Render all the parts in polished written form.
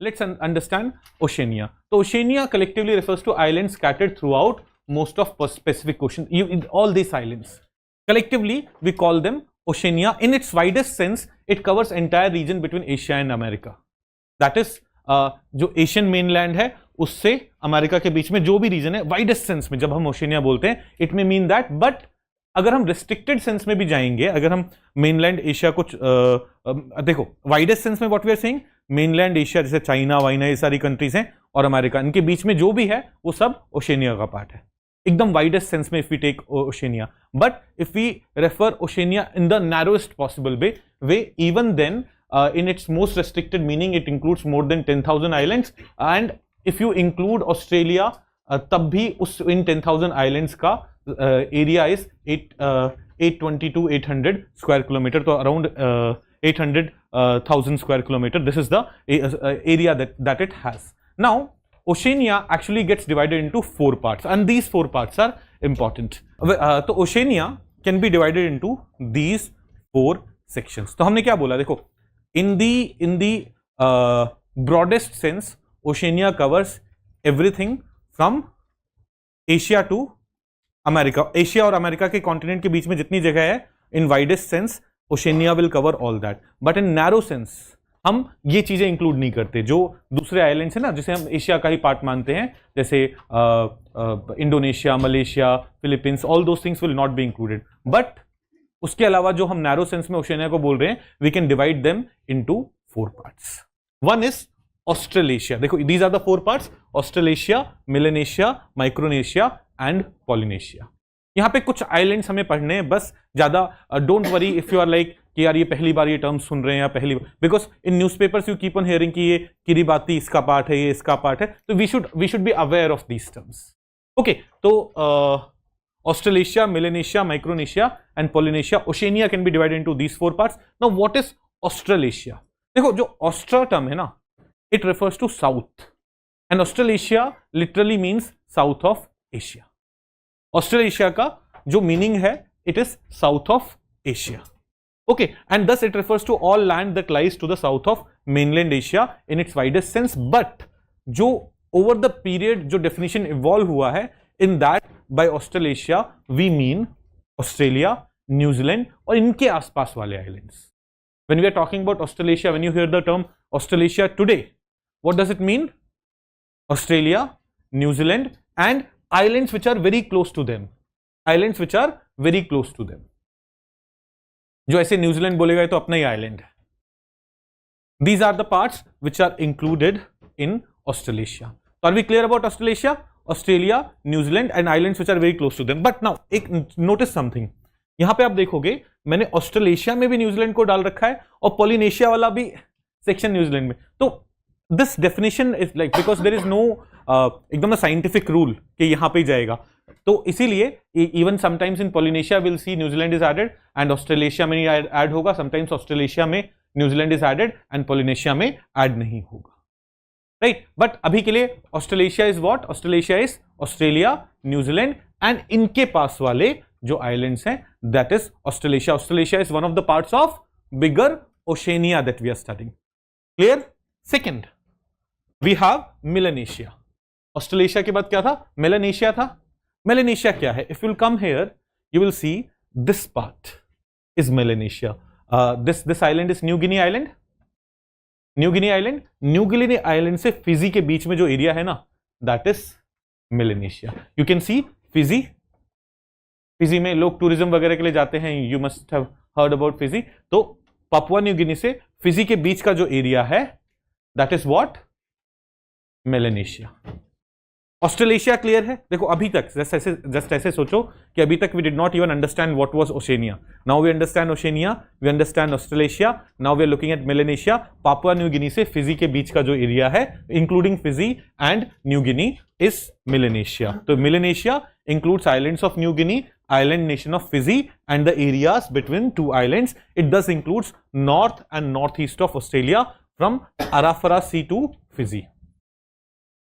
let's understand Oceania. So Oceania collectively refers to islands scattered throughout most of Pacific Ocean. All these islands collectively we call them Oceania. In its widest sense, it covers entire region between Asia and America. That is, जो Asian mainland है उससे America के बीच में जो भी reason है, widest sense में जब हम ओशिनिया बोलते हैं, it may mean that. But अगर हम रिस्ट्रिक्टेड सेंस में भी जाएंगे, अगर हम मेनलैंड एशिया कुछ देखो, वाइडेस्ट सेंस में what we are saying, mainland Asia जैसे चाइना वाइना ये सारी कंट्रीज हैं और अमेरिका, इनके बीच में जो भी है वो सब ओशिनिया का पार्ट है, एकदम वाइडेस्ट सेंस में if we take Oceania. But if we refer Oceania in the narrowest possible way, even then in its most restricted meaning it includes more than 10,000 islands, and if you include Australia तब भी उस इन 10,000 islands का area is 800 square kilometer, तो around 800,000 square kilometer. This is the area that it has. Now Oceania actually gets divided into 4 parts, and these 4 parts are important. तो Oceania can be divided into these 4 sections. तो हमने क्या बोला, देखो, in the broadest sense Oceania covers everything from Asia to America. Asia और America के continent के बीच में जितनी जगह है, in widest sense Oceania will cover all that. But in narrow sense हम ये चीजें इंक्लूड नहीं करते, जो दूसरे आइलैंड्स हैं ना, जिसे हम एशिया का ही पार्ट मानते हैं, जैसे Indonesia, Malaysia, Philippines, all those things will not be included. But उसके अलावा जो हम नैरो सेंस में ओशिनिया को बोल रहे हैं, we can divide them into 4 parts. One is Australasia. देखो, these are the 4 parts: Australasia, Melanesia, Micronesia and Polynesia. यहां पे कुछ आइलैंड्स हमें पढ़ने हैं, बस ज्यादा don't worry if you are like कि यार ये पहली बार ये टर्म सुन रहे हैं या पहली बार, because in newspapers you keep on hearing कि ये किरिबाती इसका पार्ट है, ये इसका पार्ट है, तो we should be aware of these terms. Okay, तो Australasia, Melanesia, Micronesia and Polynesia. Oceania can be divided into these 4 parts. Now what is Australasia? देखो, जो Austra term है ना, it refers to south, and Australasia literally means south of Asia. Australasia का जो meaning है, it is south of Asia. Okay, and thus it refers to all land that lies to the south of mainland Asia in its widest sense. But जो over the period जो definition evolve हुआ है, in that by Australasia we mean Australia, New Zealand और इनके आसपास वाले islands. When we are talking about Australasia, when you hear the term Australasia today, what does it mean? Australia, New Zealand and islands which are very close to them. Islands which are very close to them. जो ऐसे New Zealand बोलेगा तो अपना ही island है. These are the parts which are included in Australasia. So are we clear about Australasia? Australia, New Zealand and islands which are very close to them. But now एक notice something. यहां पे आप देखोगे मैंने Australasia में भी New Zealand को डाल रखा है और पॉलिनेशिया वाला भी सेक्शन न्यूजीलैंड में. तो this definition is like, because there is no एकदम साइंटिफिक रूल कि यहां पे ही जाएगा, तो इसीलिए even sometimes in Polynesia will see New Zealand is added and Australasia में ऐड होगा, समटाइम्स ऑस्ट्रेलेशिया में New Zealand is added and Polynesia में ऐड नहीं होगा. राइट, बट अभी के लिए Australasia is what? Australasia is Australia, New Zealand and इनके पास वाले जो आइलैंड्स हैं, that is Australasia. Australasia is one of the parts of bigger Oceania that we are studying. Clear? Second we have Melanesia. Australasia के बाद क्या था? Melanesia था. Melanesia क्या है? If you will come here you will see this part is Melanesia. This island is New Guinea island. New Guinea island, New Guinea island से Fiji के बीच में जो एरिया है ना, that is Melanesia. You can see Fiji. Fiji में लोग tourism वगैरह के लिए जाते हैं, you must have heard about Fiji. तो पापुआ न्यू गिनी से फिजी के बीच का जो एरिया है, that is what? Melanesia. Australasia clear है? देखो, अभी तक जस्ट ऐसे सोचो कि अभी तक we did not even understand what was Oceania. Now we understand Oceania, we understand Australasia, now we are looking at Melanesia. Papua New Guinea से फिजी के बीच का जो एरिया है, including Fiji and New Guinea, is Melanesia. तो Melanesia includes islands of New Guinea, island nation of Fiji and the areas between 2 islands. It thus includes north and northeast of Australia from Arafura Sea to Fiji.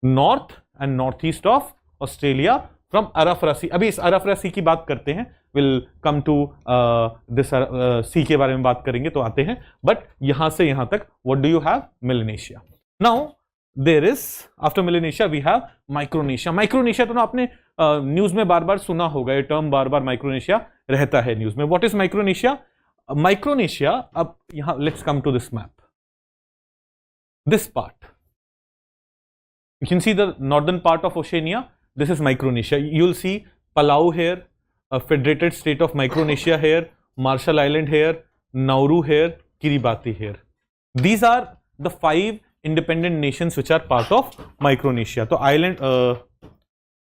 North and northeast of Australia from Arafura Sea. अभी इस Arafura Sea की बात करते हैं, we'll come to this sea के बारे में बात करेंगे तो आते हैं. But यहाँ से यहाँ तक what do you have? Melanesia. Now there is after Melanesia we have Micronesia. Micronesia तो ना आपने न्यूज में बार बार सुना होगा, ये टर्म बार बार माइक्रोनेशिया रहता है न्यूज में. What is Micronesia? माइक्रोनेशिया, अब यहां let's come to this map. This part you can see the northern part of Oceania. This is Micronesia. You'll see Palau here, a federated state of Micronesia here, Marshall Island here, Nauru here, Kiribati here. These are the 5 independent nations which are part of Micronesia. So island,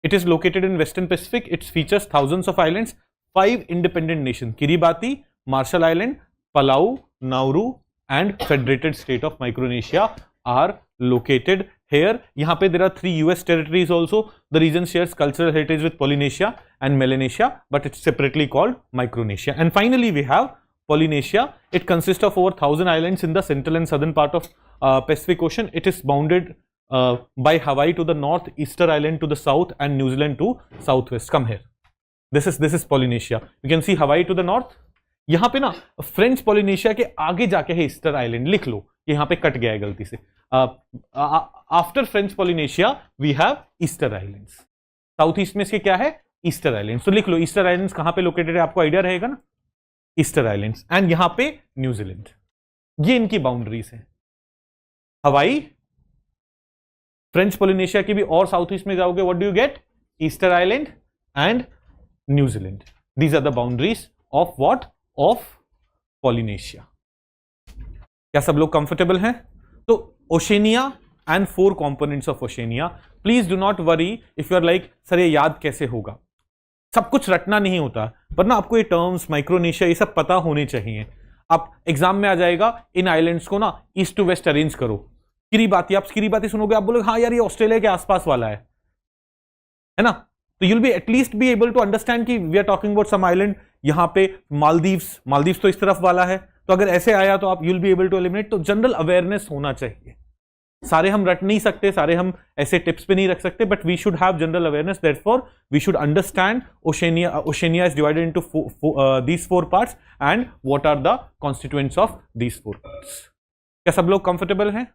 it is located in Western Pacific. It features thousands of islands. 5 independent nations: Kiribati, Marshall Island, Palau, Nauru, and federated state of Micronesia are located here. यहाँ पे there are 3 US territories also. The region shares cultural heritage with Polynesia and Melanesia, but it's separately called Micronesia. And finally, we have Polynesia. It consists of over 1,000 islands in the central and southern part of Pacific Ocean. It is bounded by Hawaii to the north, Easter Island to the south, and New Zealand to southwest. Come here. This is Polynesia. You can see Hawaii to the north. यहाँ पे ना French Polynesia के आगे जाके है Easter island. लिख लो, यहाँ पे कट गया है गलती से. After French Polynesia we have Easter islands. South east में इसके क्या है? Easter islands. तो लिख लो ईस्टर आइलैंड्स कहां पे लोकेटेड है, आपको आइडिया रहेगा ना. Easter islands. एंड यहां पे न्यूजीलैंड. ये इनकी बाउंड्रीज है. हवाई, फ्रेंच पोलिनेशिया की भी, और साउथ ईस्ट में जाओगे what do you get? Easter island and New Zealand. These are the boundaries of what? Of Polynesia. क्या सब लोग कंफर्टेबल हैं? तो Oceania and 4 components of Oceania. Please do not worry if you are like sir ये याद कैसे होगा. सब कुछ रटना नहीं होता, वरना आपको ये टर्म्स माइक्रोनेशिया ये सब पता होने चाहिए. आप एग्जाम में आ जाएगा, इन आइलैंड्स को ना ईस्ट टू वेस्ट अरेंज करो. किरीबाती, आप किरीबाती सुनोगे आप बोलोगे हाँ यार ये ऑस्ट्रेलिया के आसपास वाला है ना. तो you'll be at least be able to understand कि we are talking about some island. यहां पे मालदीव्स तो इस तरफ वाला है, तो अगर ऐसे आया तो आप you'll be able to eliminate. तो जनरल अवेयरनेस होना चाहिए. सारे हम रट नहीं सकते, सारे हम ऐसे टिप्स पे नहीं रख सकते, but we should have general awareness. Therefore we should understand Oceania is divided into these 4 parts and what are the constituents of these 4 parts. क्या सब लोग कंफर्टेबल हैं?